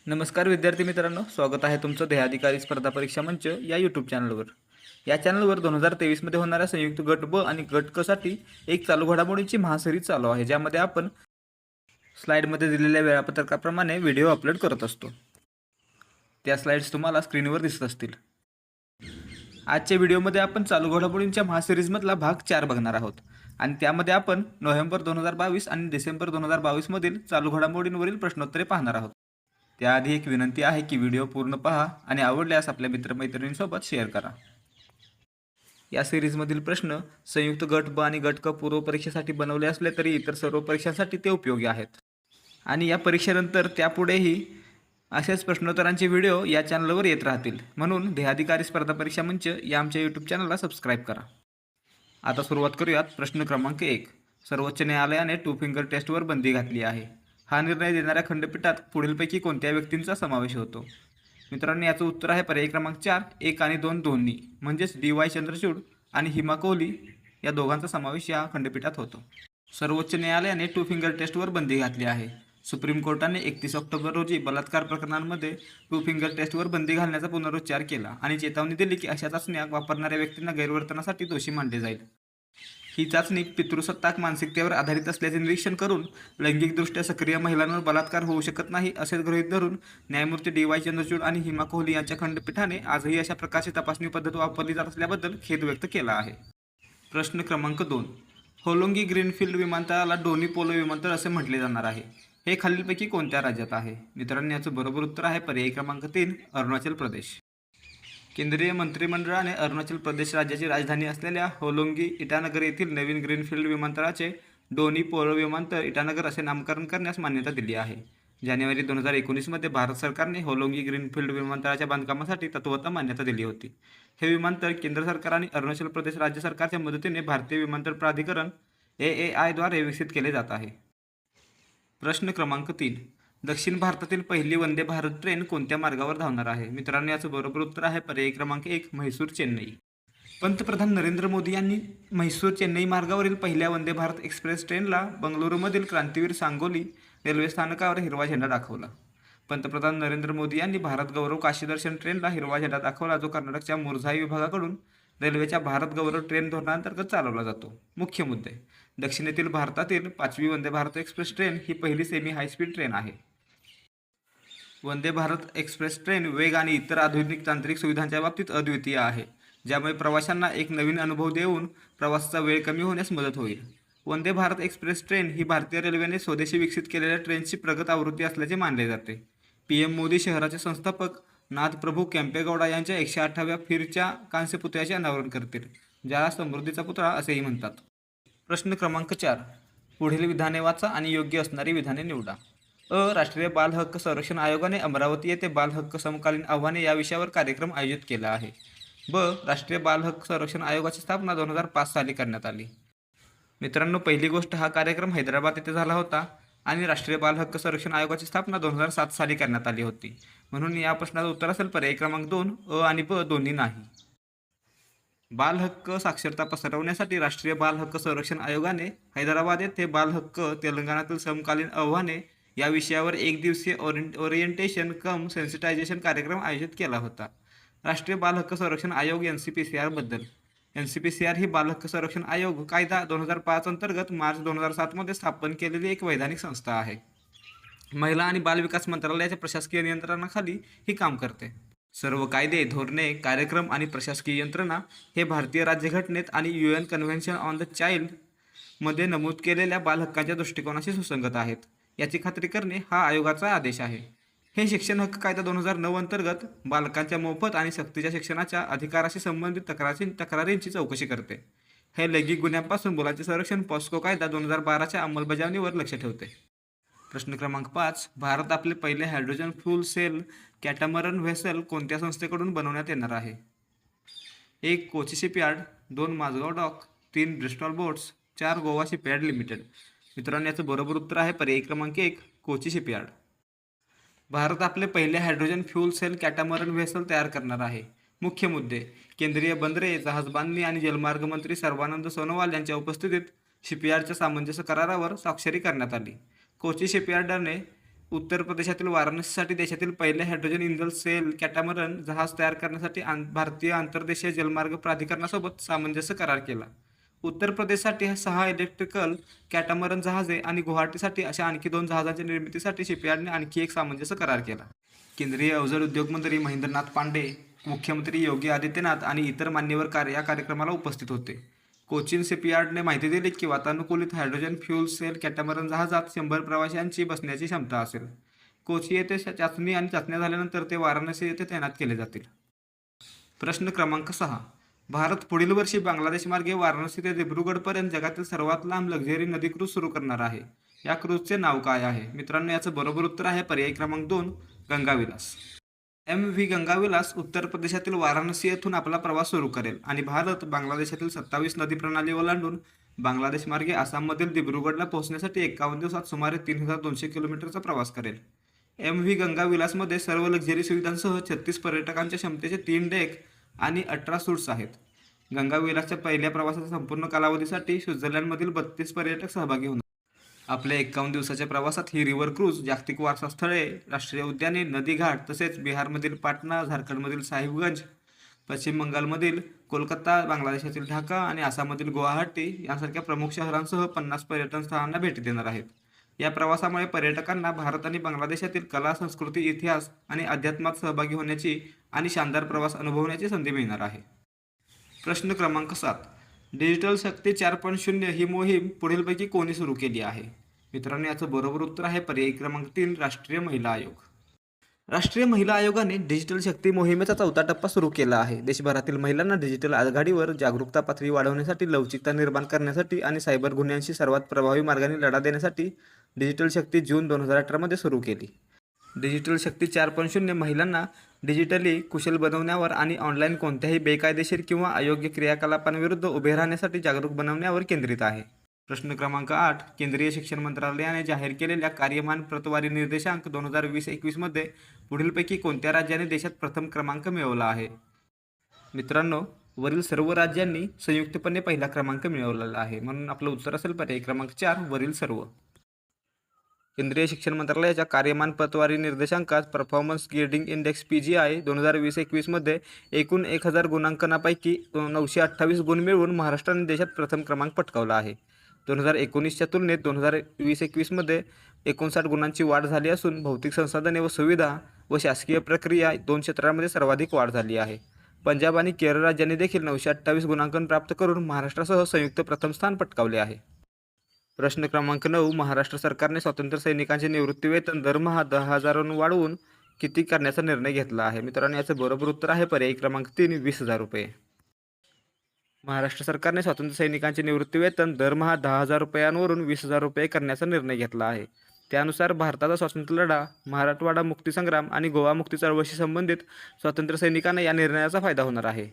नमस्कार विद्यार्थी मित्रांनो, स्वागत आहे तुमचं ध्येयाधिकारी स्पर्धा परीक्षा मंच या यूट्यूब चॅनलवर. या चॅनलवर 2023मध्ये होणाऱ्या संयुक्त गट ब आणि गट क साठी एक चालू घडामोडींची महासिरीज चालू आहे, ज्यामध्ये आपण स्लाईडमध्ये दिलेल्या वेळापत्रकाप्रमाणे व्हिडिओ अपलोड करत असतो. त्या स्लाइड्स तुम्हाला स्क्रीनवर दिसत असतील. आजच्या व्हिडिओमध्ये आपण चालू घडामोडींच्या महासिरीजमधला भाग 4 बघणार आहोत आणि त्यामध्ये आपण नोव्हेंबर 2022 आणि डिसेंबर 2022 मधील चालू घडामोडींवरील प्रश्नोत्तरे पाहणार आहोत. त्याआधी एक विनंती आहे की व्हिडिओ पूर्ण पहा आणि आवडल्यास आपल्या मित्रमैत्रिणींसोबत शेअर करा. या सिरीजमधील प्रश्न संयुक्त गट ब आणि गट क पूर्व परीक्षेसाठी बनवले असले तरी इतर सर्व परीक्षांसाठी ते उपयोगी आहेत. आणि या परीक्षेनंतर त्यापुढेही असेच प्रश्नोत्तरांचे व्हिडिओ या चॅनलवर येत राहतील. म्हणून ध्येयाधिकारी स्पर्धा परीक्षा मंच या आमच्या यूट्यूब चॅनलला सबस्क्राईब करा. आता सुरुवात करूयात. प्रश्न क्रमांक 1. सर्वोच्च न्यायालयाने टू फिंगर टेस्टवर बंदी घातली आहे. हा निर्णय देणाऱ्या खंडपीठात पुढीलपैकी कोणत्या व्यक्तींचा समावेश होतो? मित्रांनो, याचं उत्तर आहे पर्याय क्रमांक 4, 1 आणि 2 दोन्ही. म्हणजेच DY चंद्रचूड आणि हिमा कोहली या दोघांचा समावेश या खंडपीठात होतो. सर्वोच्च न्यायालयाने टू फिंगर टेस्टवर बंदी घातली आहे. सुप्रीम कोर्टाने 31 ऑक्टोबर रोजी बलात्कार प्रकरणांमध्ये टू फिंगर टेस्टवर बंदी घालण्याचा पुनरुच्चार केला आणि चेतावणी दिली की अशा चाचण्या वापरणाऱ्या व्यक्तींना गैरवर्तनासाठी दोषी मानले जाईल. ही चाचणी पितृसत्ताक मानसिकतेवर आधारित असल्याचे निरीक्षण करून लैंगिकदृष्ट्या सक्रिय महिलांवर बलात्कार होऊ शकत नाही असे गृहीत धरून न्यायमूर्ती DY चंद्रचूड आणि हिमा कोहली यांच्या खंडपीठाने आजही अशा प्रकारची तपासणी पद्धत वापरली जात असल्याबद्दल खेद व्यक्त केला आहे. प्रश्न क्रमांक 2. होलोंगी ग्रीनफील्ड विमानतळाला डोनी पोलो विमानतळ असे म्हटले जाणार आहे. हे खालीलपैकी कोणत्या राज्यात आहे? मित्रांनो, याचं बरोबर उत्तर आहे पर्याय क्रमांक 3, अरुणाचल प्रदेश. केंद्रीय मंत्रिमंडळाने अरुणाचल प्रदेश राज्याची राजधानी असलेल्या होलोंगी इटानगर येथील नवीन ग्रीनफील्ड विमानतळाचे डोनी पोलो विमानतळ इटानगर असे नामकरण करण्यास मान्यता दिली आहे. जानेवारी 2019मध्ये भारत सरकारने होलोंगी ग्रीनफील्ड विमानतळाच्या बांधकामासाठी तत्वतः मान्यता दिली होती. हे विमानतळ केंद्र सरकार आणि अरुणाचल प्रदेश राज्य सरकारच्या मदतीने भारतीय विमानतळ प्राधिकरण AAI द्वारे विकसित केले जात आहे. प्रश्न क्रमांक 3. दक्षिण भारतातील पहिली वंदे भारत ट्रेन कोणत्या मार्गावर धावणार आहे? मित्रांनो, याचं बरोबर उत्तर आहे पर्याय क्रमांक 1, म्हैसूर चेन्नई. पंतप्रधान नरेंद्र मोदी यांनी म्हैसूर चेन्नई मार्गावरील पहिल्या वंदे भारत एक्सप्रेस ट्रेनला बंगळुरूमधील क्रांतीवीर सांगोली रेल्वे स्थानकावर हिरवा झेंडा दाखवला. पंतप्रधान नरेंद्र मोदी यांनी भारत गौरव काशी दर्शन ट्रेनला हिरवा झेंडा दाखवला, जो कर्नाटकच्या मुर्झाई विभागाकडून रेल्वेच्या भारत गौरव ट्रेन धोरणांतर्गत चालवला जातो. मुख्य मुद्दे: दक्षिणेतील भारतातील 5वी वंदे भारत एक्सप्रेस ट्रेन ही पहिली सेमी हायस्पीड ट्रेन आहे. वंदे भारत एक्सप्रेस ट्रेन वेग आणि इतर आधुनिक तांत्रिक सुविधांच्या बाबतीत अद्वितीय आहे, ज्यामुळे प्रवाशांना एक नवीन अनुभव देऊन प्रवासाचा वेळ कमी होण्यास मदत होईल. वंदे भारत एक्सप्रेस ट्रेन ही भारतीय रेल्वेने स्वदेशी विकसित केलेल्या ट्रेनची प्रगत आवृत्ती असल्याचे मानले जाते. PM मोदी शहराचे संस्थापक नाथ प्रभू केम्पेगौडा यांच्या 108व्या फिरच्या कांस्य पुतळ्याचे अनावरण करतील, ज्याला समृद्धीचा पुतळा असेही म्हणतात. प्रश्न क्रमांक 4. पुढील विधाने वाचा आणि योग्य असणारी विधाने निवडा. राष्ट्रीय बाल हक्क संरक्षण आयोगाने अमरावती येथे बाल हक्क समकालीन आव्हाने या विषयावर कार्यक्रम आयोजित केला आहे. राष्ट्रीय बाल हक्क संरक्षण आयोगाची स्थापना 2005 साली करण्यात आली. मित्रांनो, पहिली गोष्ट, हा कार्यक्रम हैदराबाद येथे झाला होता आणि राष्ट्रीय बाल हक्क संरक्षण आयोगाची स्थापना 2007 साली करण्यात आली होती. म्हणून या प्रश्नाचं उत्तर असेल पर्याय क्रमांक 2, आणि दोन्ही नाही. बाल हक्क साक्षरता पसरवण्यासाठी राष्ट्रीय बाल हक्क संरक्षण आयोगाने हैदराबाद येथे बाल हक्क तेलंगणातील समकालीन आव्हाने या विषयावर एक दिवसीय ओरिएंटेशन कम सेन्सिटायझेशन कार्यक्रम आयोजित केला होता. राष्ट्रीय बाल हक्क संरक्षण आयोग NCPCR बद्दल. NCPCR ही बाल हक्क संरक्षण आयोग कायदा 2005 अंतर्गत मार्च 2007 मध्ये स्थापन केलेली एक वैधानिक संस्था आहे. महिला आणि बाल विकास मंत्रालयाच्या प्रशासकीय नियंत्रणाखाली ही काम करते. सर्व कायदे, धोरणे, कार्यक्रम आणि प्रशासकीय यंत्रणा हे भारतीय राज्यघटनेत आणि UN convention on the child मध्ये नमूद केलेल्या बाल हक्कांच्या दृष्टिकोनाशी सुसंगत आहेत, याची खात्री करणे हा आयोगाचा आदेश आहे. हे शिक्षण हक्क कायदा 2009 अंतर्गत बालकांच्या मोफत आणि सक्तीच्या शिक्षणाच्या अधिकाराशी संबंधित तक्रारींची चौकशी करते. हे लैंगिक गुन्ह्यांपासून मुलांचे संरक्षण पॉस्को कायदा 2012च्या अंमलबजावणीवर लक्ष ठेवते. प्रश्न क्रमांक 5. भारत आपले पहिले hydrogen fuel cell catamaran vessel कोणत्या संस्थेकडून बनवण्यात येणार आहे? 1. Kochi shipyard, 2. Mazagon dock, 3. Bristol boats, 4. Goa shipyard limited. मित्रांनो, याचं बरोबर उत्तर आहे पर्याय क्रमांक 1, कोची शिपयार्ड. भारत आपले पहिले hydrogen fuel cell catamaran vessel तयार करणार आहे. मुख्य मुद्दे: केंद्रीय बंदरे, जहाजबांधणी आणि जलमार्ग मंत्री सर्बानंद सोनोवाल यांच्या उपस्थितीत शिपयार्डच्या सामंजस्य करारावर स्वाक्षरी करण्यात आली. कोची शिपयार्डने उत्तर प्रदेशातील वाराणसीसाठी देशातील पहिले हायड्रोजन इंधन सेल कॅटामरन जहाज तयार करण्यासाठी भारतीय आंतरदेशीय जलमार्ग प्राधिकरणासोबत सामंजस्य करार केला. उत्तर प्रदेशसाठी 6 इलेक्ट्रिकल कॅटामरन जहाजे आणि गुवाहाटीसाठी अशा आणखी 2 जहाजांच्या निर्मितीसाठी शिपयार्डने आणखी एक सामंजस्य करार केला. केंद्रीय अवजड उद्योग मंत्री महेंद्रनाथ पांडे, मुख्यमंत्री योगी आदित्यनाथ आणि इतर मान्यवर या कार्यक्रमाला उपस्थित होते. कोचीन शिपयार्डने माहिती दिली की वातानुकूलित हायड्रोजन फ्यूल सेल कॅटामरन जहाजात 100 प्रवाशांची बसण्याची क्षमता असेल. कोची येथे चाचणी आणि चाचण्या झाल्यानंतर ते वाराणसी येथे तैनात केले जातील. प्रश्न क्रमांक 6. भारत पुढील वर्षी बांगलादेश मार्गे वाराणसी ते दिब्रुगडपर्यंत जगातील सर्वात लांब लक्झरी नदी क्रूज सुरू करणार आहे. या क्रूजचे नाव काय आहे? मित्रांनो, याचं बरोबर उत्तर आहे पर्याय क्रमांक 2, गंगाविलास. MV गंगाविलास उत्तर प्रदेशातील वाराणसी येथून आपला प्रवास सुरू करेल आणि भारत बांगलादेशातील 27 नदी प्रणाली ओलांडून बांगलादेश मार्गे आसाममधील दिब्रुगडला पोहोचण्यासाठी 51 दिवसात सुमारे 3200 किलोमीटरचा प्रवास करेल. MV गंगाविलासमध्ये सर्व लक्झरी सुविधांसह 36 पर्यटकांच्या क्षमतेचे 3 डेक आणि 18 सूट्स आहेत. गंगाविलासच्या पहिल्या प्रवासाच्या संपूर्ण कालावधीसाठी स्वित्झर्लंडमधील 32 पर्यटक सहभागी होणार. आपल्या 51 दिवसाच्या प्रवासात ही रिव्हर क्रूज जागतिक वारसा स्थळे, राष्ट्रीय उद्याने, नदी घाट तसेच बिहारमधील पाटणा, झारखंडमधील साहिबगंज, पश्चिम बंगालमधील कोलकाता, बांगलादेशातील ढाका आणि आसाममधील गुवाहाटी यांसारख्या प्रमुख शहरांसह 50 पर्यटन स्थळांना भेटी देणार आहेत. या प्रवासामुळे पर्यटकांना भारत आणि बांगलादेशातील कला, संस्कृती, इतिहास आणि अध्यात्मात सहभागी होण्याची आणि शानदार प्रवास अनुभवण्याची संधी मिळणार आहे. प्रश्न क्रमांक 7. डिजिटल शक्ती 4.0 ही मोहीम पुढीलपैकी कोणी सुरू केली आहे? मित्रांनो, याचं बरोबर उत्तर आहे पर्याय क्रमांक 3, राष्ट्रीय महिला आयोग. राष्ट्रीय महिला आयोगाने डिजिटल शक्ती मोहिमेचा 4था टप्पा सुरू केला आहे. देशभरातील महिलांना डिजिटल आघाडीवर जागरूकता पातळी वाढवण्यासाठी, लवचिकता निर्माण करण्यासाठी आणि सायबर गुन्ह्यांशी सर्वात प्रभावी मार्गाने लढा देण्यासाठी डिजिटल शक्ती जून 2018 मध्ये सुरू केली. डिजिटल शक्ती 4.0 महिलांना डिजिटली कुशल बनवण्यावर आणि ऑनलाईन कोणत्याही बेकायदेशीर किंवा अयोग्य क्रियाकलापांविरुद्ध उभे राहण्यासाठी जागरूक बनवण्यावर केंद्रित आहे. प्रश्न क्रमांक 8. केंद्रीय शिक्षण मंत्रालयाने जाहीर केलेल्या कार्यमान प्रतवारी निर्देशांक 2020-21 मध्ये पुढीलपैकी कोणत्या राज्याने देशात प्रथम क्रमांक मिळवला आहे? मित्रांनो, वरील सर्व राज्यांनी संयुक्तपणे पहिला क्रमांक मिळवलेला आहे, म्हणून आपलं उत्तर असेल पर्याय क्रमांक 4, वरील सर्व. केंद्रीय शिक्षण मंत्रालयाच्या कार्यमान प्रतवारी निर्देशांकात परफॉर्मन्स ग्रेडिंग इंडेक्स PGI 2020-21 मध्ये एकूण 1000 गुणांकनापैकी 928 गुण मिळवून महाराष्ट्राने देशात प्रथम क्रमांक पटकावला आहे. 2019च्या तुलनेत 2020-21 मध्ये 59 गुणांची वाढ झाली असून भौतिक संसाधने व सुविधा व शासकीय प्रक्रिया 2 क्षेत्रांमध्ये सर्वाधिक वाढ झाली आहे. पंजाब आणि केरळ राज्यांनी देखील 928 गुणांकन प्राप्त करून महाराष्ट्रासह संयुक्त प्रथम स्थान पटकावले आहे. प्रश्न क्रमांक 9. महाराष्ट्र सरकारने स्वातंत्र्य सैनिकांचे निवृत्तीवेतन दरमहा 10,000 वाढवून किती करण्याचा निर्णय घेतला आहे? मित्रांनो, याचं बरोबर उत्तर आहे पर्याय क्रमांक 3, 20,000 रुपये. महाराष्ट्र सरकारने स्वातंत्र्य सैनिकांचे निवृत्तीवेतन दरमहा 10,000 रुपयांवरून 20,000 रुपये करण्याचा निर्णय घेतला आहे. त्यानुसार भारताचा स्वातंत्र्य लढा, मराठवाडा मुक्तीसंग्राम आणि गोवा मुक्ती चळवळीशी संबंधित स्वातंत्र्य सैनिकांना या निर्णयाचा फायदा होणार आहे.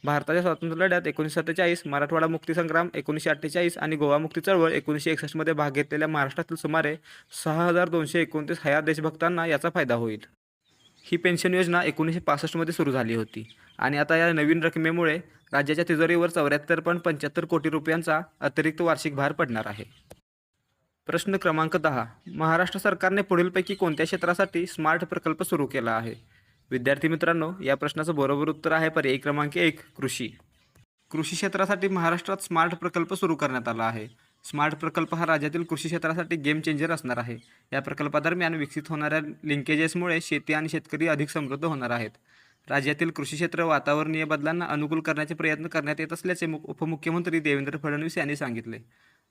भारताच्या स्वातंत्र्य लढ्यात 1947, मराठवाडा मुक्तीसंग्राम 1948 आणि गोवा मुक्ती चळवळ 1961 मध्ये भाग घेतलेल्या महाराष्ट्रातील सुमारे 6,229 हयात देशभक्तांना याचा फायदा होईल. ही पेन्शन योजना 1965 मध्ये सुरू झाली होती आणि आता या नवीन रकमेमुळे राज्याच्या तिजोरीवर 74.75 कोटी रुपयांचा अतिरिक्त वार्षिक भार पडणार आहे. प्रश्न क्रमांक 10. महाराष्ट्र सरकारने पुढीलपैकी कोणत्या क्षेत्रासाठी स्मार्ट प्रकल्प सुरू केला आहे? विद्यार्थी मित्रांनो, या प्रश्नाचं बरोबर उत्तर आहे पर्याय क्रमांक 1, कृषी. कृषी क्षेत्रासाठी महाराष्ट्रात स्मार्ट प्रकल्प सुरू करण्यात आला आहे. स्मार्ट प्रकल्प हा राज्यातील कृषी क्षेत्रासाठी गेम चेंजर असणार आहे. या प्रकल्पादरम्यान विकसित होणाऱ्या लिंकेजेसमुळे शेती आणि शेतकरी अधिक समृद्ध होणार आहेत. राज्यातील कृषी क्षेत्र वातावरणीय बदलांना अनुकूल करण्याचे प्रयत्न करण्यात येत असल्याचे उपमुख्यमंत्री देवेंद्र फडणवीस यांनी सांगितले.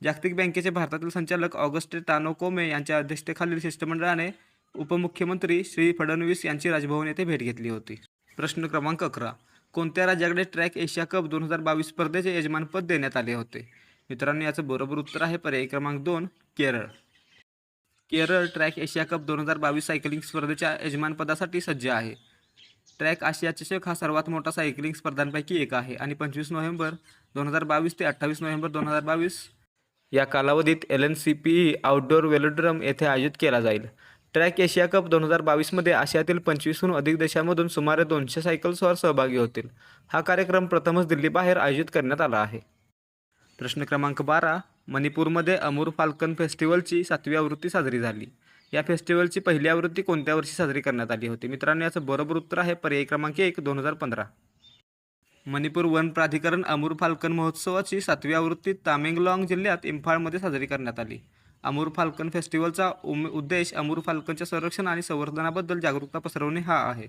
जागतिक बँकेचे भारतातील संचालक ऑगस्टे टानोकोमे यांच्या अध्यक्षतेखालील शिष्टमंडळाने उपमुख्यमंत्री श्री फडणवीस यांची राजभवन येथे भेट घेतली होती. प्रश्न क्रमांक 11. कोणत्या राज्याकडे ट्रॅक एशिया कप 2022 स्पर्धेचे यजमानपद देण्यात आले होते? मित्रांनो, याचं बरोबर उत्तर आहे पर्याय क्रमांक 2, Kerala. Kerala track Asia cup 2022 cycling स्पर्धेच्या यजमानपदासाठी सज्ज आहे. ट्रॅक आशिया चषक हा सर्वात मोठा सायकलिंग स्पर्धांपैकी एक आहे आणि 25 नोव्हेंबर 2022 ते 28 नोव्हेंबर 2022 या कालावधीत LNCPE आउटडोअर वेलोड्रम येथे आयोजित केला जाईल. ट्रॅक एशिया कप 2022 मध्ये आशियातील 25हून अधिक देशांमधून सुमारे 200 सायकलस्वार सहभागी होतील. हा कार्यक्रम प्रथमच दिल्लीबाहेर आयोजित करण्यात आला आहे. प्रश्न क्रमांक 12. मणिपूरमध्ये अमूर फाल्कन फेस्टिवलची 7वी आवृत्ती साजरी झाली. या फेस्टिवलची पहिली आवृत्ती कोणत्या वर्षी साजरी करण्यात आली होती? मित्रांनो, याचं बरोबर उत्तर आहे पर्याय क्रमांक 1, 2015. मणिपूर वन प्राधिकरण अमूर फाल्कन महोत्सवाची 7वी आवृत्ती तामेंगलाँग जिल्ह्यात इम्फाळमध्ये साजरी करण्यात आली. अमूर फाल्कन फेस्टिवलचा उद्देश अमूर फाल्कनच्या संरक्षण आणि संवर्धनाबद्दल जागरूकता पसरवणे हा आहे.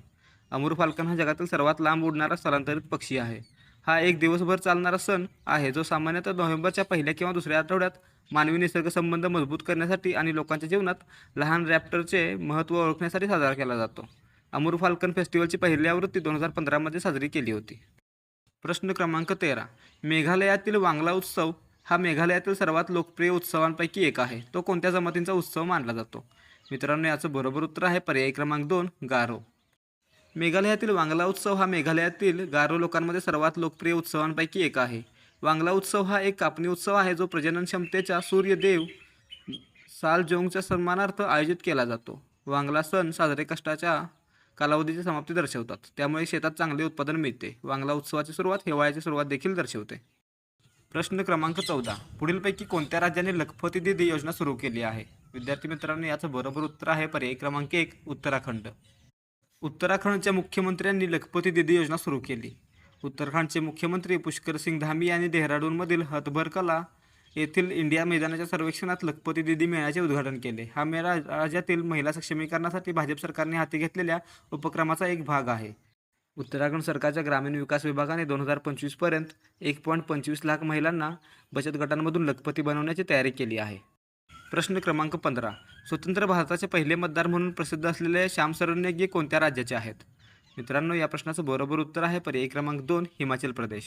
अमूर फाल्कन हा जगातील सर्वात लांब उडणारा स्थलांतरित पक्षी आहे. हा एक दिवसभर चालणारा सण आहे जो सामान्यतः नोव्हेंबरच्या पहिल्या किंवा दुसऱ्या आठवड्यात मानवी निसर्ग संबंध मजबूत करण्यासाठी आणि लोकांच्या जीवनात लहान रॅप्टरचे महत्त्व ओळखण्यासाठी साजरा केला जातो. अमूर फाल्कन फेस्टिवलची पहिली आवृत्ती 2015 साजरी केली होती. प्रश्न क्रमांक 13. मेघालयातील वांगला उत्सव हा मेघालयातील सर्वात लोकप्रिय उत्सवांपैकी एक आहे. तो कोणत्या जमातींचा उत्सव मानला जातो? मित्रांनो, याचं बरोबर उत्तर आहे पर्याय क्रमांक 2, गारो. मेघालयातील वांगला उत्सव हा मेघालयातील गारो लोकांमध्ये सर्वात लोकप्रिय उत्सवांपैकी एक आहे. वांगला उत्सव हा एक कापणी उत्सव आहे जो प्रजनन क्षमतेच्या सूर्यदेव सालजोंगच्या सन्मानार्थ आयोजित केला जातो. वांगला सण साजरे कष्टाच्या कालावधीची समाप्ती दर्शवतात, त्यामुळे शेतात चांगले उत्पादन मिळते. वांगला उत्सवाची सुरुवात हिवाळ्याची सुरुवात देखील दर्शवते. प्रश्न क्रमांक 14. पुढीलपैकी कोणत्या राज्याने लखपती दीदी योजना सुरू केली आहे? विद्यार्थी मित्रांनो, याचं बरोबर उत्तर आहे पर्याय क्रमांक 1, उत्तराखंड. उत्तराखंडच्या मुख्यमंत्र्यांनी लखपती दीदी योजना सुरू केली. उत्तराखंडचे मुख्यमंत्री पुष्कर सिंग धामी यांनी डेहराडूनमधील हथभरकला येथील इंडिया मैदानाच्या सर्वेक्षणात लखपती दीदी मेळ्याचे उद्घाटन केले. हा मेळा राज्यातील महिला सक्षमीकरणासाठी भाजप सरकारने हाती घेतलेल्या उपक्रमाचा एक भाग आहे. उत्तराखंड सरकारच्या ग्रामीण विकास विभागाने 2025 पर्यंत 1.25 लाख महिलांना बचत गटांमधून लखपती बनवण्याची तयारी केली आहे. प्रश्न क्रमांक 15. स्वतंत्र भारताचे पहिले मतदार म्हणून प्रसिद्ध असलेले श्यामशरण नेगी कोणत्या राज्याचे आहेत? मित्रांनो, या प्रश्नाचं बरोबर उत्तर आहे पर्याय क्रमांक 2, हिमाचल प्रदेश.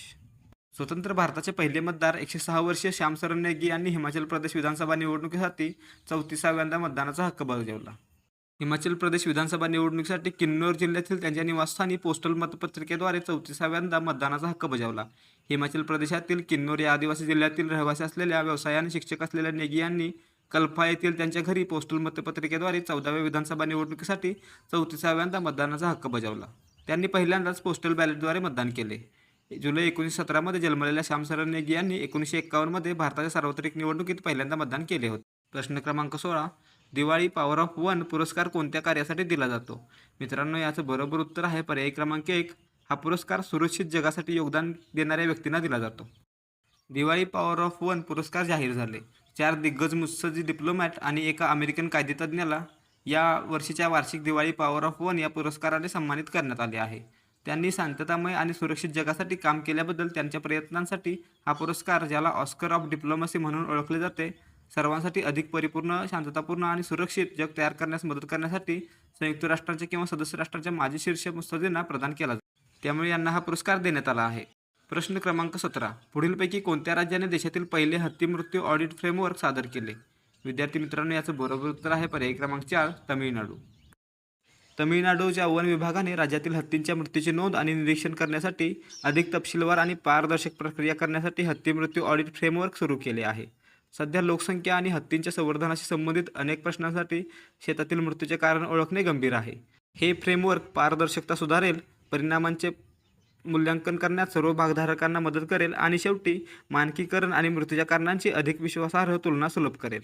स्वतंत्र भारताचे पहिले मतदार 106 वर्षीय श्यामशरण नेगी यांनी हिमाचल प्रदेश विधानसभा निवडणुकीसाठी 34व्यांदा मतदानाचा हक्क बजावला. हिमाचल प्रदेश विधानसभा निवडणुकीसाठी किन्नौर जिल्ह्यातील त्यांच्या निवासस्थानी पोस्टल मतपत्रिकेद्वारे 34व्यांदा मतदानाचा हक्क बजावला. हिमाचल प्रदेशातील किन्नौर या आदिवासी जिल्ह्यातील रहिवासी असलेल्या व्यवसायाने शिक्षक असलेल्या नेगी यांनी कल्फा येथील त्यांच्या घरी पोस्टल मतपत्रिकेद्वारे 14व्या विधानसभा निवडणुकीसाठी 34व्यांदा मतदानाचा हक्क बजावला. त्यांनी पहिल्यांदाच पोस्टल बॅलेटद्वारे मतदान केले. जुलै 1917 जन्मलेल्या श्यामशरण नेगी यांनी 1951 भारताच्या सार्वत्रिक निवडणुकीत पहिल्यांदा मतदान केले होते. प्रश्न क्रमांक 16. दिवाळी पॉवर ऑफ वन पुरस्कार कोणत्या कार्यासाठी दिला जातो? मित्रांनो, याचं बरोबर उत्तर आहे पर्याय क्रमांक 1. हा पुरस्कार सुरक्षित जगासाठी योगदान देणाऱ्या व्यक्तींना दिला जातो. दिवाळी पॉवर ऑफ वन पुरस्कार जाहीर झाले. 4 दिग्गज मुत्सद्दी डिप्लोमॅट आणि एका अमेरिकन कायदेतज्ञाला या वर्षीच्या वार्षिक दिवाळी पॉवर ऑफ वन या पुरस्काराने सन्मानित करण्यात आले आहे. त्यांनी शांततामय आणि सुरक्षित जगासाठी काम केल्याबद्दल त्यांच्या प्रयत्नांसाठी हा पुरस्कार, ज्याला ऑस्कर ऑफ डिप्लोमसी म्हणून ओळखले जाते, सर्वांसाठी अधिक परिपूर्ण, शांततापूर्ण आणि सुरक्षित जग तयार करण्यास मदत करण्यासाठी संयुक्त राष्ट्रांच्या किंवा सदस्य राष्ट्रांच्या माजी शीर्ष मुत्सद्दींना प्रदान केला जातो. त्यामुळे यांना हा पुरस्कार देण्यात आला आहे. प्रश्न क्रमांक 17. पुढीलपैकी कोणत्या राज्याने देशातील पहिले हत्ती मृत्यू ऑडिट फ्रेमवर्क सादर केले? विद्यार्थी मित्रांनो, याचं बरोबर उत्तर आहे पर्याय क्रमांक 4, तामिळनाडू. तामिळनाडूच्या वन विभागाने राज्यातील हत्तींच्या मृत्यूची नोंद आणि निरीक्षण करण्यासाठी अधिक तपशीलवार आणि पारदर्शक प्रक्रिया करण्यासाठी हत्ती मृत्यू ऑडिट फ्रेमवर्क सुरू केले आहे. सध्या लोकसंख्या आणि हत्तींच्या संवर्धनाशी संबंधित अनेक प्रश्नांसाठी शेतातील मृत्यूचे कारण ओळखणे गंभीर आहे. हे फ्रेमवर्क पारदर्शकता सुधारेल, परिणामांचे मूल्यांकन करण्यात सर्व भागधारकांना मदत करेल आणि शेवटी मानकीकरण आणि मृत्यूच्या कारणांची अधिक विश्वासार्ह तुलना सुलभ करेल.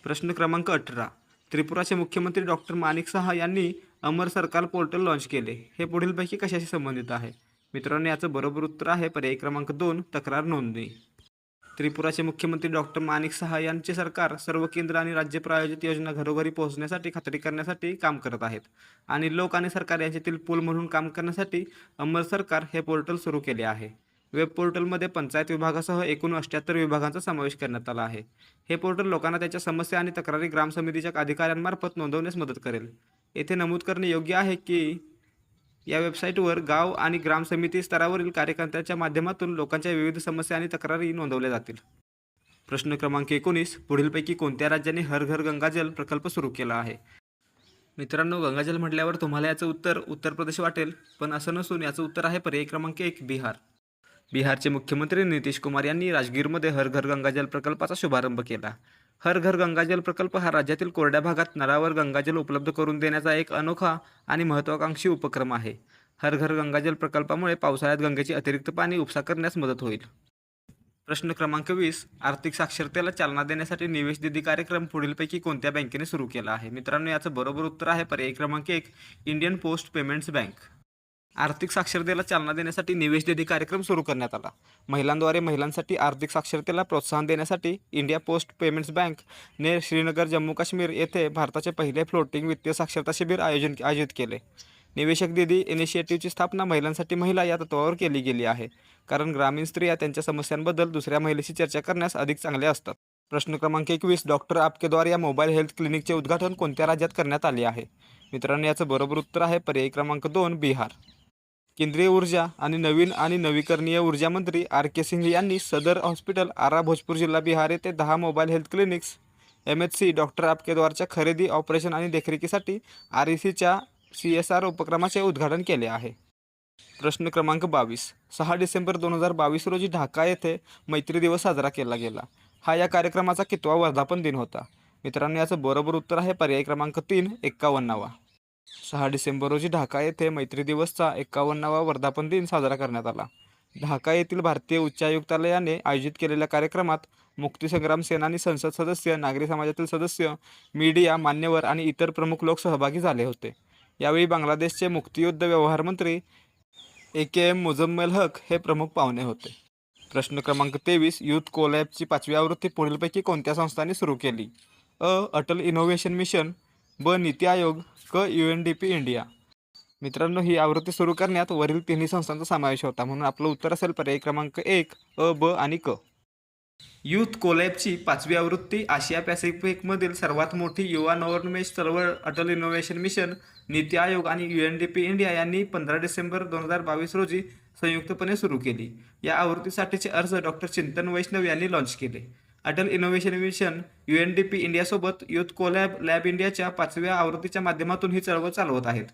प्रश्न क्रमांक 18. त्रिपुराचे मुख्यमंत्री डॉक्टर माणिक सहा यांनी अमर सरकार पोर्टल लॉन्च केले. हे पुढीलपैकी कशाशी संबंधित आहे? मित्रांनो, याचं बरोबर उत्तर आहे पर्याय क्रमांक 2, तक्रार नोंदणी. त्रिपुराचे मुख्यमंत्री डॉक्टर माणिक सहा यांचे सरकार सर्व केंद्र आणि राज्य प्रायोजित योजना घरोघरी पोहोचण्यासाठी खात्री करण्यासाठी काम करत आहेत आणि लोक आणि सरकार यांच्यातील पूल म्हणून काम करण्यासाठी अमर सरकार हे पोर्टल सुरू केले आहे. वेब पोर्टलमध्ये पंचायत विभागासह एकूण 78 विभागांचा समावेश करण्यात आला आहे. हे पोर्टल लोकांना त्यांच्या समस्या आणि तक्रारी ग्रामसमितीच्या अधिकाऱ्यांमार्फत नोंदवण्यास मदत करेल. येथे नमूद करणे योग्य आहे की या वेबसाईटवर गाव आणि ग्रामसमिती स्तरावरील कार्यकर्त्यांच्या माध्यमातून लोकांच्या विविध समस्या आणि तक्रारी नोंदवल्या जातील. प्रश्न क्रमांक 19. पुढीलपैकी कोणत्या राज्याने हर घर गंगाजल प्रकल्प सुरू केला आहे? मित्रांनो, गंगाजल म्हटल्यावर तुम्हाला याचं उत्तर उत्तर प्रदेश वाटेल, पण असं नसून याचं उत्तर आहे पर्याय क्रमांक 1, बिहार. बिहारचे मुख्यमंत्री नितीश कुमार यांनी राजगीरमध्ये हर घर गंगाजल प्रकल्पाचा शुभारंभ केला. हर घर गंगाजल प्रकल्प हा राज्यातील कोरड्या भागात नळावर गंगाजल उपलब्ध करून देण्याचा एक अनोखा आणि महत्त्वाकांक्षी उपक्रम आहे. हर घर गंगाजल प्रकल्पामुळे पावसाळ्यात गंगेचे अतिरिक्त पाणी उपसा करण्यास मदत होईल. प्रश्न क्रमांक 20. आर्थिक साक्षरतेला चालना देण्यासाठी निवेश निधी कार्यक्रम पुढीलपैकी कोणत्या बँकेने सुरू केला आहे? मित्रांनो, याचं बरोबर उत्तर आहे पर्याय क्रमांक 1, इंडियन पोस्ट पेमेंट्स बँक. आर्थिक साक्षरतेला चालना देण्यासाठी निवेश निधी कार्यक्रम सुरू करण्यात आला. महिलांद्वारे महिलांसाठी आर्थिक साक्षरतेला प्रोत्साहन देण्यासाठी इंडिया पोस्ट पेमेंट्स बँकने श्रीनगर, जम्मू काश्मीर येथे भारताचे पहिले फ्लोटिंग वित्तीय साक्षरता शिबिर आयोजित केले. निवेशक निधी इनिशिएटिव्हची स्थापना महिलांसाठी महिला या तत्त्वावर केली गेली आहे, कारण ग्रामीण स्त्रिया त्यांच्या समस्यांबद्दल दुसऱ्या महिलेशी चर्चा करण्यास अधिक चांगल्या असतात. प्रश्न क्रमांक 21. डॉक्टर आपके द्वार या मोबाईल हेल्थ क्लिनिकचे उद्घाटन कोणत्या राज्यात करण्यात आले आहे? मित्रांनो, याचं बरोबर उत्तर आहे पर्याय क्रमांक 2, बिहार. केंद्रीय ऊर्जा आणि नवीन आणि नवीकरणीय ऊर्जा मंत्री आर.के. सिंग यांनी सदर हॉस्पिटल, आरा, भोजपूर जिल्हा, बिहार येथे 10 mobile health clinics MHC doctor आपके द्वारच्या खरेदी, ऑपरेशन आणि देखरेखीसाठी RECच्या CSR उपक्रमाचे उद्घाटन केले आहे. प्रश्न क्रमांक 22. 6 डिसेंबर 2022 रोजी ढाका येथे मैत्री दिवस साजरा केला गेला. हा या कार्यक्रमाचा कितवा वर्धापन दिन होता? मित्रांनो, याचं बरोबर उत्तर आहे पर्याय क्रमांक 3, 51वा. 6 डिसेंबर रोजी ढाका येथे मैत्री दिवसचा 51वा वर्धापन दिन साजरा करण्यात आला. ढाका येथील भारतीय उच्चायुक्तालयाने आयोजित केलेल्या कार्यक्रमात मुक्तीसंग्राम सेनानी, संसद सदस्य, नागरी समाजातील सदस्य, मीडिया, मान्यवर आणि इतर प्रमुख लोक सहभागी झाले होते. यावेळी बांगलादेशचे मुक्तियुद्ध व्यवहार मंत्री AKM मुझम्मेल हक हे प्रमुख पाहुणे होते. प्रश्न क्रमांक 23. यूथ कोलॅबची 5वी आवृत्ती पुढीलपैकी कोणत्या संस्थांनी सुरू केली? अ. अटल इनोव्हेशन मिशन, ब. नीती आयोग, क. UNDP India. मित्रांनो, ही आवृत्ती सुरू करण्यात वरील तिन्ही संस्थांचा समावेश होता, म्हणून आपलं उत्तर असेल पर्याय क्रमांक 1, अ, ब आणि क. यूथ कोलॅबची 5वी आवृत्ती आशिया पॅसिफिकमधील सर्वात मोठी युवा नवोन्मेष चळवळ अटल इनोव्हेशन मिशन, नीती आयोग आणि UNDP इंडिया यांनी 15 डिसेंबर 2022 रोजी संयुक्तपणे सुरू केली. या आवृत्तीसाठीचे अर्ज डॉक्टर चिंतन वैष्णव यांनी लॉन्च केले. अटल इनोव्हेशन मिशन UNDP इंडियासोबत यूथ कोलॅब लॅब इंडियाच्या 5व्या आवृत्तीच्या माध्यमातून ही चळवळ चालवत आहेत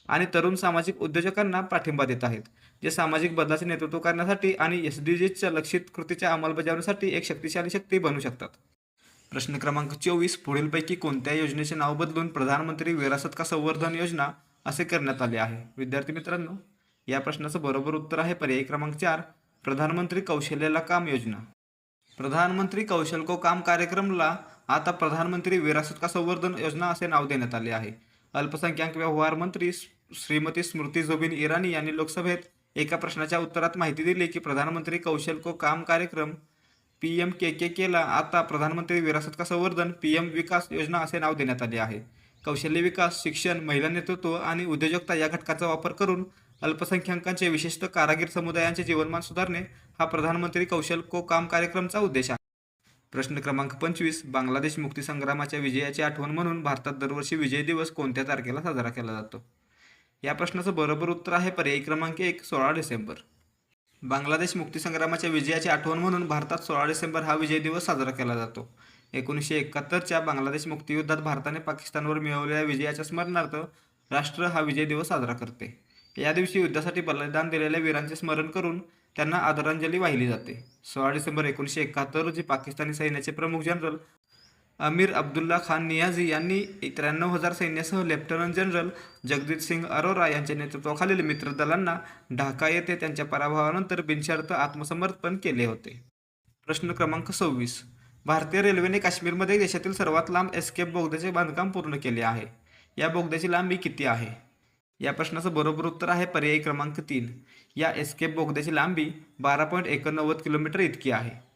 आणि तरुण सामाजिक उद्योजकांना पाठिंबा देत आहेत, जे सामाजिक बदलाचे नेतृत्व करण्यासाठी आणि SDGsच्या लक्षित कृतीच्या अंमलबजावणीसाठी एक शक्तिशाली शक्ती बनू शकतात. प्रश्न क्रमांक 24. पुढीलपैकी कोणत्या योजनेचे नाव बदलून प्रधानमंत्री विरासत का संवर्धन योजना असे करण्यात आले आहे? विद्यार्थी मित्रांनो, या प्रश्नाचं बरोबर उत्तर आहे पर्याय क्रमांक 4, प्रधानमंत्री कौशल्याला काम योजना. प्रधानमंत्री कौशल को काम कार्यक्रमला आता प्रधानमंत्री विरासत का संवर्धन योजना असे नाव देण्यात आले आहे. अल्पसंख्याक व्यवहार मंत्री श्रीमती स्मृती जुबिन इराणी यांनी लोकसभेत एका प्रश्नाच्या उत्तरात माहिती दिली की प्रधानमंत्री कौशल को काम कार्यक्रम PMKKला आता प्रधानमंत्री विरासत का संवर्धन PM विकास योजना असे नाव देण्यात आले आहे. कौशल्य विकास, शिक्षण, महिला नेतृत्व आणि उद्योजकता या घटकाचा वापर करून अल्पसंख्याकांचे, विशेषतः कारागीर समुदायांचे जीवनमान सुधारणे हा प्रधानमंत्री कौशल को काम कार्यक्रमचा उद्देश आहे. प्रश्न क्रमांक 25. बांगलादेश मुक्तीसंग्रामाच्या विजयाची आठवण म्हणून भारतात दरवर्षी विजय दिवस कोणत्या तारखेला साजरा केला जातो? या प्रश्नाचं बरोबर उत्तर आहे पर्याय क्रमांक 1, 16 डिसेंबर. बांगलादेश मुक्तीसंग्रामाच्या विजयाची आठवण म्हणून भारतात 16 डिसेंबर हा विजय दिवस साजरा केला जातो. 1971च्या बांगलादेश मुक्तियुद्धात भारताने पाकिस्तानवर मिळवलेल्या विजयाच्या स्मरणार्थ राष्ट्र हा विजय दिवस साजरा करते. या दिवशी युद्धासाठी बलिदान दिलेल्या वीरांचे स्मरण करून त्यांना आदरांजली वाहिली जाते. 16 डिसेंबर 1971 रोजी पाकिस्तानी सैन्याचे प्रमुख जनरल अमीर अब्दुल्ला खान नियाझी यांनी 93,000 सैन्यासह लेफ्टनंट जनरल जगजीत सिंग अरोरा यांच्या नेतृत्वाखालील मित्र दलांना ढाका येथे त्यांच्या पराभवानंतर बिनशर्त आत्मसमर्पण केले होते. प्रश्न क्रमांक 26. भारतीय रेल्वेने काश्मीरमध्ये देशातील सर्वात लांब एस्केप बोगद्याचे बांधकाम पूर्ण केले आहे. या बोगद्याची लांबी किती आहे? या प्रश्नाचं बरोबर उत्तर आहे पर्याय क्रमांक 3. या एस्केप बोगद्याची लांबी 12.89 किलोमीटर इतकी आहे.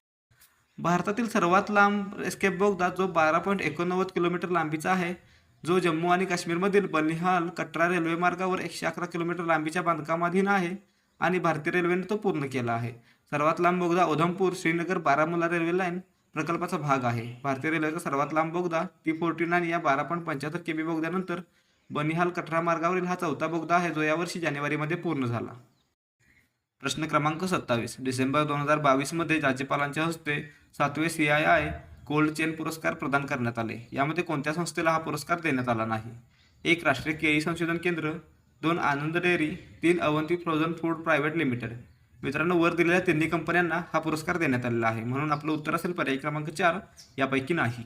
भारतातील सर्वात लांब एस्केप बोगदा जो 12.89 किलोमीटर लांबीचा आहे, जो जम्मू आणि काश्मीरमधील बनिहाल कटरा रेल्वे मार्गावर 111 किलोमीटर लांबीच्या बांधकामाधीन आहे आणि भारतीय रेल्वेने तो पूर्ण केला आहे. सर्वात लांब बोगदा उधमपूर, श्रीनगर, बारामुल्ला रेल्वे लाईन प्रकल्पाचा भाग आहे. भारतीय रेल्वेचा सर्वात लांब बोगदा T14 या 12.75 KB बोगद्यानंतर बनिहाल कटरा मार्गावरील हा चौथा बोगदा आहे, जो यावर्षी जानेवारीमध्ये पूर्ण झाला. प्रश्न क्रमांक 27. डिसेंबर 2022 मध्ये राज्यपालांच्या हस्ते 7वे CII कोल्ड चेन पुरस्कार प्रदान करण्यात आले. यामध्ये कोणत्या संस्थेला हा पुरस्कार देण्यात आला नाही? 1. राष्ट्रीय केळी संशोधन केंद्र, 2. Anand dairy, 3. Avanti frozen food private limited. मित्रांनो, वर दिलेल्या तिन्ही कंपन्यांना हा पुरस्कार देण्यात आलेला आहे, म्हणून आपलं उत्तर असेल पर्याय क्रमांक 4, यापैकी नाही.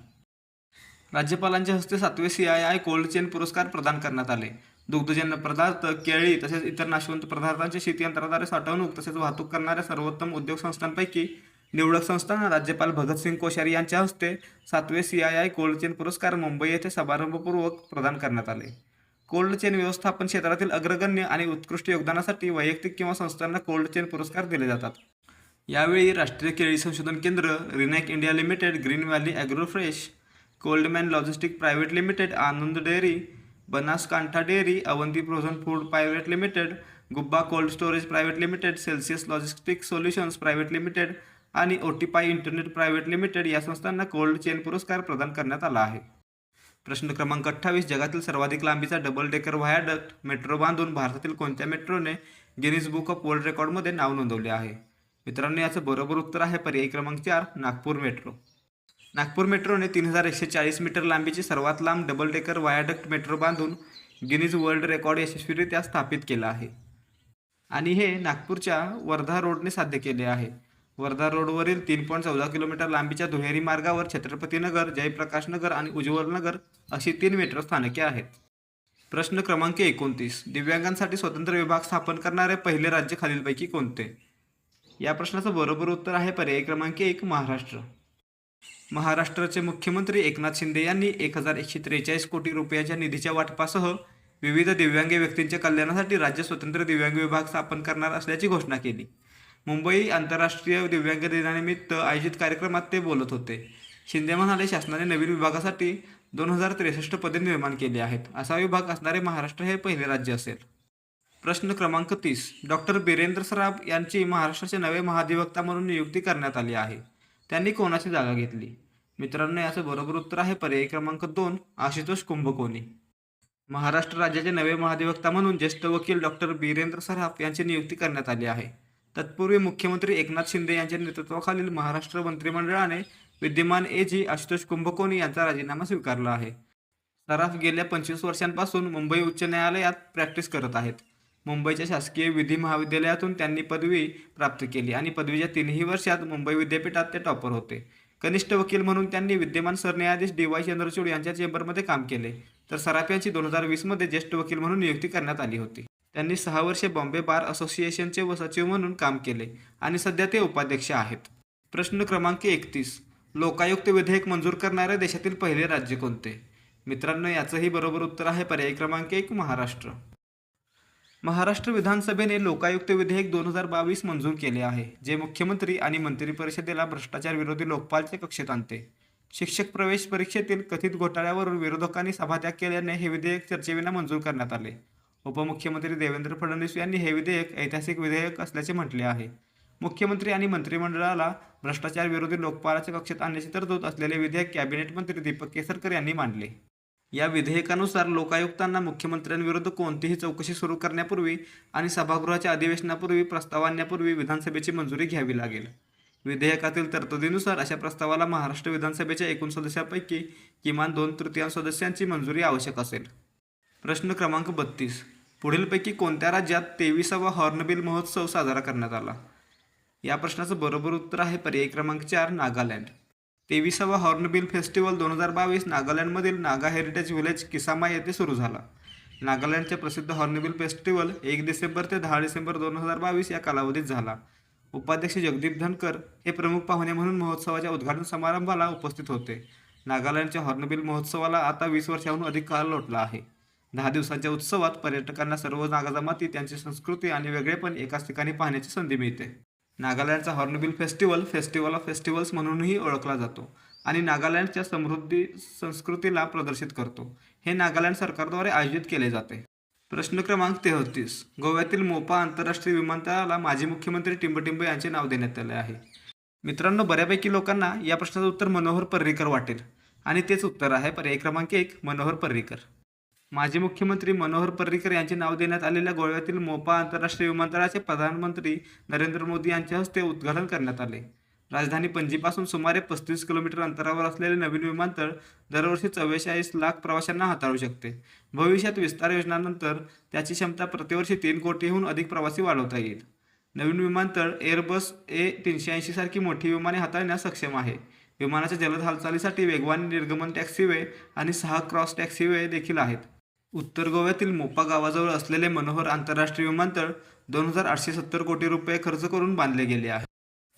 राज्यपालांच्या हस्ते 7वे CII कोल्ड चेन पुरस्कार प्रदान करण्यात आले. दुग्धजन्य पदार्थ, केळी तसेच इतर नाशवंत पदार्थांची शेती यंत्राद्वारे साठवणूक तसेच वाहतूक करणाऱ्या सर्वोत्तम उद्योग संस्थांपैकी निवडक संस्थांना राज्यपाल भगतसिंग कोश्यारी यांच्या हस्ते 7वे CII कोल्ड चेन पुरस्कार मुंबई येथे समारंभपूर्वक प्रदान करण्यात आले. कोल्ड चेन व्यवस्थापन क्षेत्रातील अग्रगण्य आणि उत्कृष्ट योगदानासाठी वैयक्तिक किंवा संस्थांना कोल्ड चेन पुरस्कार दिले जातात. यावेळी राष्ट्रीय केळी संशोधन केंद्र, Rinac India limited, green valley Agrofresh, Coldman logistic private limited, Anand dairy, Banaskantha dairy, Avanti frozen food private limited, Gubba cold storage private limited, Celsius logistic solutions private limited आणि ओटीपाई इंटरनेट प्रायव्हेट लिमिटेड या संस्थांना कोल्ड चेन पुरस्कार प्रदान करण्यात आला आहे. प्रश्न क्रमांक 28. जगातील सर्वाधिक लांबीचा डबल डेकर व्हायाडक्ट मेट्रो बांधून भारतातील कोणत्या मेट्रोने गिनीज बुक ऑफ वर्ल्ड रेकॉर्डमध्ये नाव नोंदवले आहे? मित्रांनो, याचं बरोबर उत्तर आहे पर्याय क्रमांक 4, नागपूर मेट्रो. नागपूर मेट्रोने 3140 मीटर लांबीची सर्वात लांब डबल डेकर व्हायाडक्ट मेट्रो बांधून गिनीज वर्ल्ड रेकॉर्ड यशस्वीरित्या स्थापित केला आहे आणि हे नागपूरच्या वर्धा रोडने साध्य केले आहे. वर्धा रोडवरील 3.14 किलोमीटर लांबीच्या दुहेरी मार्गावर छत्रपती नगर, जयप्रकाश नगर आणि उज्ज्वल नगर अशी 3 मेट्रो स्थानके आहेत. प्रश्न क्रमांक 29. दिव्यांगांसाठी स्वतंत्र विभाग स्थापन करणारे पहिले राज्य खालीलपैकी कोणते? या प्रश्नाचं बरोबर उत्तर आहे पर्याय क्रमांक 1, महाराष्ट्र. महाराष्ट्राचे मुख्यमंत्री एकनाथ शिंदे यांनी 1143 कोटी रुपयाच्या निधीच्या वाटपासह विविध दिव्यांग व्यक्तींच्या कल्याणासाठी राज्य स्वतंत्र दिव्यांग विभाग स्थापन करणार असल्याची घोषणा केली. मुंबई आंतरराष्ट्रीय दिव्यांग दिनानिमित्त आयोजित कार्यक्रमात ते बोलत होते. शिंदे म्हणाले, शासनाने नवीन विभागासाठी 2063 पदे निर्माण केली आहेत. असा विभाग असणारे महाराष्ट्र हे पहिले राज्य असेल. प्रश्न क्रमांक 30. डॉक्टर बिरेंद्र सराफ यांची महाराष्ट्राचे नवे महाधिवक्ता म्हणून नियुक्ती करण्यात आली आहे. त्यांनी कोणाची जागा घेतली? मित्रांनो, याचं बरोबर उत्तर आहे पर्याय क्रमांक 2, आशुतोष कुंभकोणी. महाराष्ट्र राज्याचे नवे महाधिवक्ता म्हणून ज्येष्ठ वकील डॉक्टर बिरेंद्र सराफ यांची नियुक्ती करण्यात आली आहे. तत्पूर्वी मुख्यमंत्री एकनाथ शिंदे यांच्या नेतृत्वाखालील महाराष्ट्र मंत्रिमंडळाने विद्यमान AG आशुतोष कुंभकोणी यांचा राजीनामा स्वीकारला आहे. सराफ गेल्या 25 वर्षांपासून मुंबई उच्च न्यायालयात प्रॅक्टिस करत आहेत. मुंबईच्या शासकीय विधी महाविद्यालयातून त्यांनी पदवी प्राप्त केली आणि पदवीच्या 3ही वर्षात मुंबई विद्यापीठात ते टॉपर होते. कनिष्ठ वकील म्हणून त्यांनी विद्यमान सरन्यायाधीश DY चंद्रचूड यांच्या चेंबरमध्ये काम केले, तर सराफ यांची 2020 मध्ये ज्येष्ठ वकील म्हणून नियुक्ती करण्यात आली होती. त्यांनी 6 वर्षे बॉम्बे बार असोसिएशनचे सचिव म्हणून काम केले आणि सध्या ते उपाध्यक्ष आहेत. प्रश्न क्रमांक 31. लोकायुक्त विधेयक मंजूर करणारे देशातील पहिले राज्य कोणते? मित्रांनो, याचंही बरोबर उत्तर आहे पर्याय क्रमांक 1, महाराष्ट्र. महाराष्ट्र विधानसभेने लोकायुक्त विधेयक 2022 मंजूर केले आहे, जे मुख्यमंत्री आणि मंत्रिपरिषदेला भ्रष्टाचार विरोधी लोकपालच्या कक्षेत आणते. शिक्षक प्रवेश परीक्षेतील कथित घोटाळ्यावरून विरोधकांनी सभात्याग केल्याने हे विधेयक चर्चेविना मंजूर करण्यात आले. उपमुख्यमंत्री देवेंद्र फडणवीस यांनी हे विधेयक ऐतिहासिक विधेयक असल्याचे म्हटले आहे. मुख्यमंत्री आणि मंत्रिमंडळाला भ्रष्टाचार विरोधी लोकपालाच्या कक्षेत आणण्याची तरतूद असलेले विधेयक कॅबिनेट मंत्री दीपक केसरकर यांनी मांडले. या विधेयकानुसार लोकायुक्तांना मुख्यमंत्र्यांविरुद्ध कोणतीही चौकशी सुरू करण्यापूर्वी आणि सभागृहाच्या अधिवेशनापूर्वी प्रस्ताव आणण्यापूर्वी विधानसभेची मंजुरी घ्यावी लागेल. विधेयकातील तरतुदीनुसार अशा प्रस्तावाला महाराष्ट्र विधानसभेच्या एकूण सदस्यांपैकी किमान 2/3 सदस्यांची मंजुरी आवश्यक असेल. प्रश्न क्रमांक 32. पुढीलपैकी कोणत्या राज्यात 23वा हॉर्नबिल महोत्सव साजरा करण्यात आला? या प्रश्नाचं बरोबर उत्तर आहे पर्याय क्रमांक 4, नागालँड. 23वा हॉर्नबिल फेस्टिवल 2022 नागालँडमधील नागा हेरिटेज व्हिलेज किसामा येथे सुरू झाला. नागालँडचे प्रसिद्ध हॉर्नबिल फेस्टिवल 1 डिसेंबर ते 10 डिसेंबर 2022 या कालावधीत झाला. उपाध्यक्ष जगदीप धनकर हे प्रमुख पाहुणे म्हणून महोत्सवाच्या उद्घाटन समारंभाला उपस्थित होते. नागालँडच्या हॉर्नबिल महोत्सवाला आता 20 वर्षांहून अधिक काळ लोटला आहे. 10 दिवसांच्या उत्सवात पर्यटकांना सर्व नागा जमाती, त्यांची संस्कृती आणि वेगळेपण एकाच ठिकाणी पाहण्याची संधी मिळते. नागालँडचा हॉर्नबिल फेस्टिवल ऑफ फेस्टिवल्स म्हणूनही ओळखला जातो आणि नागालँडच्या समृद्धी संस्कृतीला प्रदर्शित करतो. हे नागालँड सरकारद्वारे आयोजित केले जाते. प्रश्न क्रमांक 33. गोव्यातील मोपा आंतरराष्ट्रीय विमानतळाला माजी मुख्यमंत्री टिंबटिंब यांचे नाव देण्यात आले आहे. मित्रांनो, बऱ्यापैकी लोकांना या प्रश्नाचं उत्तर मनोहर पर्रीकर वाटेल आणि तेच उत्तर आहे पर्याय क्रमांक 1, मनोहर पर्रीकर. माजी मुख्यमंत्री मनोहर पर्रीकर यांचे नाव देण्यात आलेल्या गोव्यातील मोपा आंतरराष्ट्रीय विमानतळाचे प्रधानमंत्री नरेंद्र मोदी यांच्या हस्ते उद्घाटन करण्यात आले. राजधानी पणजीपासून सुमारे 35 किलोमीटर अंतरावर असलेले नवीन विमानतळ दरवर्षी 44 लाख प्रवाशांना हाताळू शकते. भविष्यात विस्तार योजनांनंतर त्याची क्षमता प्रतिवर्षी 3 कोटीहून अधिक प्रवासी वाढवता येईल. नवीन विमानतळ एअरबस A380 सारखी मोठी विमाने हाताळण्यास सक्षम आहे. विमानाच्या जलद हालचालीसाठी वेगवान निर्गमन टॅक्सीवे आणि 6 क्रॉस टॅक्सीवे देखील आहेत. उत्तर गोव्यातील मोपा गावाजवळ असलेले मनोहर आंतरराष्ट्रीय विमानतळ 2,870 कोटी रुपये खर्च करून बांधले गेले आहे.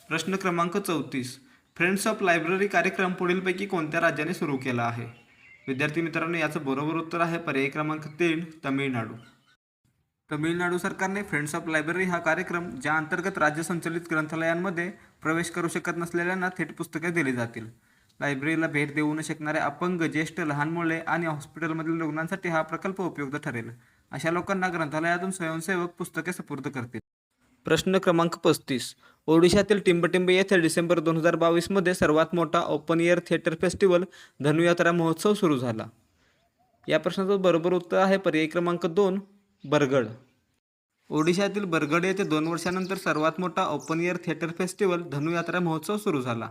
प्रश्न क्रमांक 34. फ्रेंड्स ऑफ लायब्ररी कार्यक्रम पुढीलपैकी कोणत्या राज्याने सुरू केला आहे? विद्यार्थी मित्रांनो, याचं बरोबर उत्तर आहे पर्याय क्रमांक 3, तामिळनाडू. तामिळनाडू सरकारने फ्रेंड्स ऑफ लायब्ररी हा कार्यक्रम, ज्या अंतर्गत राज्य संचलित ग्रंथालयांमध्ये प्रवेश करू शकत नसलेल्यांना थेट पुस्तके दिली जातील. लायब्ररीला भेट देऊ न शकणाऱ्या अपंग, ज्येष्ठ, लहान मुले आणि हॉस्पिटलमधील रुग्णांसाठी हा प्रकल्प उपयुक्त ठरेल. अशा लोकांना ग्रंथालयातून स्वयंसेवक पुस्तके सुपूर्द करतील. प्रश्न क्रमांक 35. ओडिशातील टिंबटिंब येथे डिसेंबर 2022 मध्ये सर्वात मोठा open air theatre festival Dhanuyatra महोत्सव सुरू झाला. या प्रश्नाचं बरोबर उत्तर आहे पर्याय क्रमांक 2, बरगड. ओडिशातील बरगड येथे 2 वर्षांनंतर सर्वात मोठा open air theatre festival Dhanuyatra महोत्सव सुरू झाला.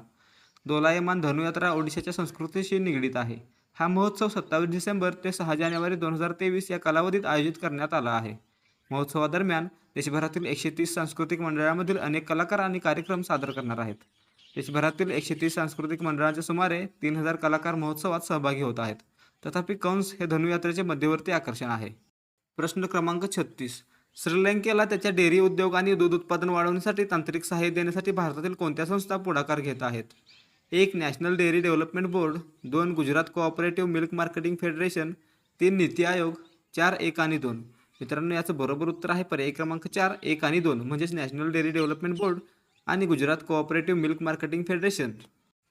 दोलायमान धनुयात्रा ओडिशाच्या संस्कृतीशी निगडीत आहे. हा महोत्सव 27 डिसेंबर ते 6 जानेवारी 2023 या कालावधीत आयोजित करण्यात आला आहे. महोत्सवादरम्यान देशभरातील 130 सांस्कृतिक मंडळांमधील अनेक कलाकार आणि कार्यक्रम सादर करणार आहेत. देशभरातील 130 सांस्कृतिक मंडळांचे सुमारे 3000 कलाकार महोत्सवात सहभागी होत आहेत. तथापि कंस हे धनुयात्रेचे मध्यवर्ती आकर्षण आहे. प्रश्न क्रमांक 36. श्रीलंकेला त्याच्या डेअरी उद्योग आणि दूध उत्पादन वाढवण्यासाठी तांत्रिक सहाय्य देण्यासाठी भारतातील कोणत्या संस्था पुढाकार घेत आहेत? 1. National dairy development board, 2. Gujarat cooperative milk marketing federation, 3. NITI Aayog, 4. 1 आणि 2. मित्रांनो, याचं बरोबर उत्तर आहे पर्याय क्रमांक 4, 1 आणि 2, म्हणजेच नॅशनल डेअरी डेव्हलपमेंट बोर्ड आणि Gujarat cooperative milk marketing federation.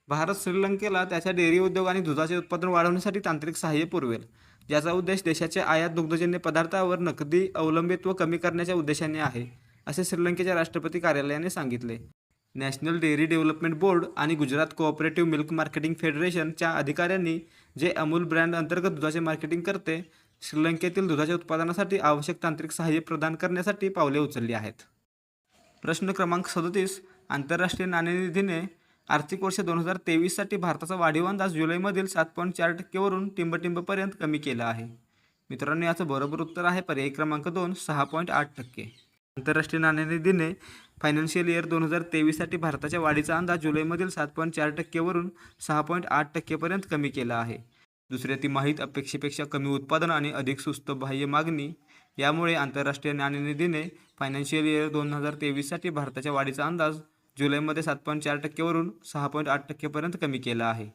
Bharat श्रीलंकेला त्याच्या डेअरी उद्योग आणि दुधाचे उत्पादन वाढवण्यासाठी तांत्रिक सहाय्य पुरवेल, ज्याचा उद्देश देशाच्या आयात दुग्धजन्य पदार्थावर नकदी अवलंबित्व कमी करण्याच्या उद्देशाने आहे, असे श्रीलंकेच्या राष्ट्रपती कार्यालयाने सांगितले. नॅशनल डेअरी डेव्हलपमेंट बोर्ड आणि गुजरात कोऑपरेटिव्ह मिल्क मार्केटिंग फेडरेशनच्या अधिकाऱ्यांनी, जे अमूल ब्रँड अंतर्गत दुधाचे मार्केटिंग करते, श्रीलंकेतील दुधाच्या उत्पादनासाठी आवश्यक तांत्रिक सहाय्य प्रदान करण्यासाठी पावले उचलली आहेत. प्रश्न क्रमांक 37. आंतरराष्ट्रीय नाणेनिधीने आर्थिक वर्ष 2023 साठी भारताचा वाढीव अंदाज जुलैमधील 7.4% वरून टिंबटिंबपर्यंत कमी केला आहे. मित्रांनो, याचं बरोबर उत्तर आहे पर्याय क्रमांक 2, 6.8%. आंतरराष्ट्रीय नाणेनिधीने फायनान्शियल इयर 2023 साठी भारताच्या वाढीचा अंदाज जुलैमधील 7.4% वरून 6.8% पर्यंत कमी केला आहे. दुसऱ्या तिमाहीत अपेक्षेपेक्षा कमी उत्पादन आणि अधिक सुस्त बाह्य मागणी यामुळे आंतरराष्ट्रीय नाणेनिधीने फायनान्शियल इयर 2023 साठी भारताच्या वाढीचा अंदाज जुलैमध्ये 7.4% वरून 6.8% पर्यंत कमी केला आहे.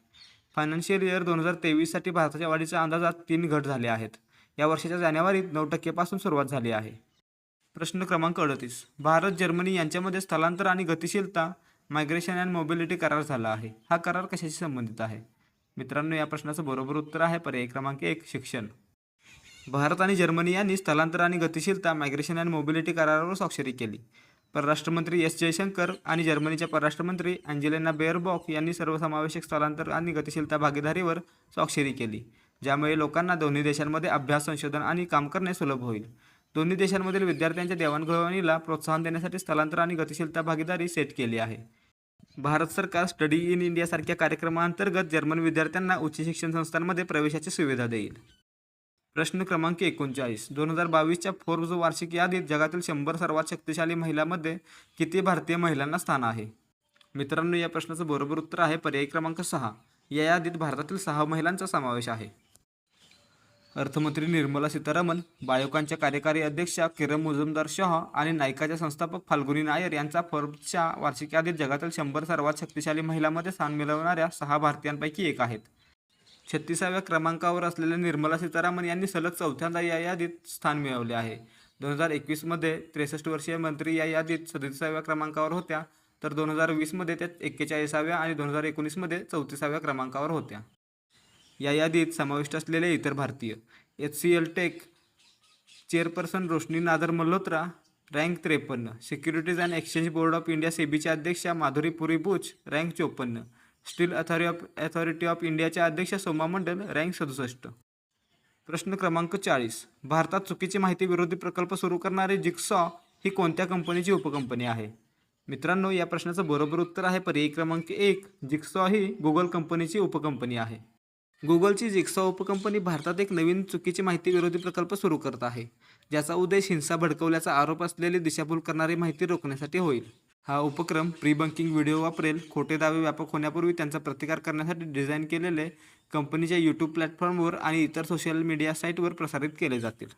फायनान्शियल इयर 2023 साठी भारताच्या वाढीच्या अंदाजात 3 घट झाले आहेत. या वर्षाच्या जानेवारीत 9% पासून सुरुवात झाली आहे. प्रश्न क्रमांक 38. भारत जर्मनी यांच्यामध्ये स्थलांतर आणि गतिशीलता मायग्रेशन अँड मोबिलिटी करार झाला आहे. हा करार कशाशी संबंधित आहे? मित्रांनो, या प्रश्नाचं बरोबर उत्तर आहे पर्याय क्रमांक 1, शिक्षण. भारत आणि जर्मनी यांनी स्थलांतर आणि गतिशीलता मायग्रेशन अँड मोबिलिटी करारावर स्वाक्षरी केली. परराष्ट्रमंत्री एस जयशंकर आणि जर्मनीच्या परराष्ट्रमंत्री अँजेलिना बेअरबॉक यांनी सर्वसमावेशक स्थलांतर आणि गतिशीलता भागीदारीवर स्वाक्षरी केली, ज्यामुळे लोकांना दोन्ही देशांमध्ये अभ्यास, संशोधन आणि काम करणे सुलभ होईल. दोन्ही देशांमधील विद्यार्थ्यांच्या देवाणघेवाणीला प्रोत्साहन देण्यासाठी स्थलांतर आणि गतिशीलता भागीदारी सेट केली आहे. भारत सरकार स्टडी इन इंडियासारख्या कार्यक्रमांतर्गत जर्मन विद्यार्थ्यांना उच्च शिक्षण संस्थांमध्ये प्रवेशाची सुविधा देईल. प्रश्न क्रमांक 39. 2022च्या फोर्ब्स वार्षिक यादीत जगातील 100 सर्वात शक्तिशाली महिलांमध्ये किती भारतीय महिलांना स्थान आहे? मित्रांनो, या प्रश्नाचं बरोबर उत्तर आहे पर्याय क्रमांक 6. या यादीत भारतातील 6 महिलांचा समावेश आहे. अर्थमंत्री निर्मला सीतारामन, बायोकॉनच्या कार्यकारी अध्यक्षा किरण मुजुमदार-शाह आणि नायकाच्या संस्थापक फाल्गुनी नायर यांचा फोर्ब्सच्या वार्षिक यादीत जगातील 100 सर्वात शक्तिशाली महिलांमध्ये स्थान मिळवणाऱ्या 6 भारतीयांपैकी एक आहेत. 36व्या क्रमांकावर असलेल्या निर्मला सीतारामन यांनी सलग 4थ्यांदा या यादीत स्थान मिळवले आहे. 2021 मध्ये 63 वर्षीय मंत्री या यादीत 37व्या क्रमांकावर होत्या, तर 2020 मध्ये त्या 41व्या आणि 2019 मध्ये 34व्या क्रमांकावर होत्या. या यादीत समाविष्ट असलेले इतर भारतीय: HCL tech chairperson Roshni Nadar Malhotra, rank 53; securities and exchange board of India सेबीच्या अध्यक्षा Madhuri Puri Buch, rank 54; steel authority of इंडियाच्या अध्यक्षा सोमा मंडल, रँक 67. प्रश्न क्रमांक 40. भारतात चुकीची माहिती विरोधी प्रकल्प सुरू करणारी जिगसॉ ही कोणत्या कंपनीची उपकंपनी आहे? मित्रांनो, या प्रश्नाचं बरोबर उत्तर आहे पर्याय क्रमांक 1. जिगसॉ ही गुगल कंपनीची उपकंपनी आहे. गुगलची जिगसॉ उपकंपनी भारतात एक नवीन चुकीची माहिती विरोधी प्रकल्प सुरू करत आहे, ज्याचा उद्देश हिंसा भडकवल्याचा आरोप असलेली दिशाभूल करणारी माहिती रोखण्यासाठी होईल. हा उपक्रम प्री-बंकिंग व्हिडिओ वापरेल. खोटे दावे व्यापक होण्यापूर्वी त्यांचा प्रतिकार करण्यासाठी डिझाईन केलेले कंपनीच्या यूट्यूब प्लॅटफॉर्मवर आणि इतर सोशल मीडिया साईटवर प्रसारित केले जातील.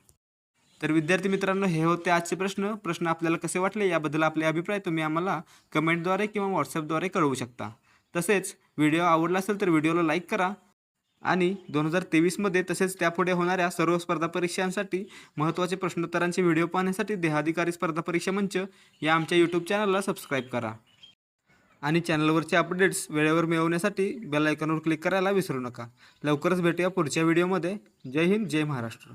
तर विद्यार्थी मित्रांनो, हे होते आजचे प्रश्न आपल्याला कसे वाटले याबद्दल आपले अभिप्राय तुम्ही आम्हाला कमेंटद्वारे किंवा व्हॉट्सअपद्वारे कळवू शकता. तसेच व्हिडिओ आवडला असेल तर व्हिडिओला लाईक करा आणि 2023मध्ये तसेच त्यापुढे होणाऱ्या सर्व स्पर्धा परीक्षांसाठी महत्त्वाचे प्रश्नोत्तरांचे व्हिडिओ पाहण्यासाठी देहाधिकारी स्पर्धा परीक्षा मंच या आमच्या यूट्यूब चॅनलला सबस्क्राईब करा आणि चॅनलवरचे अपडेट्स वेळेवर मिळवण्यासाठी बेल आयकॉनवर क्लिक करायला विसरू नका. लवकरच भेटूया पुढच्या व्हिडिओमध्ये. जय हिंद, जय महाराष्ट्र.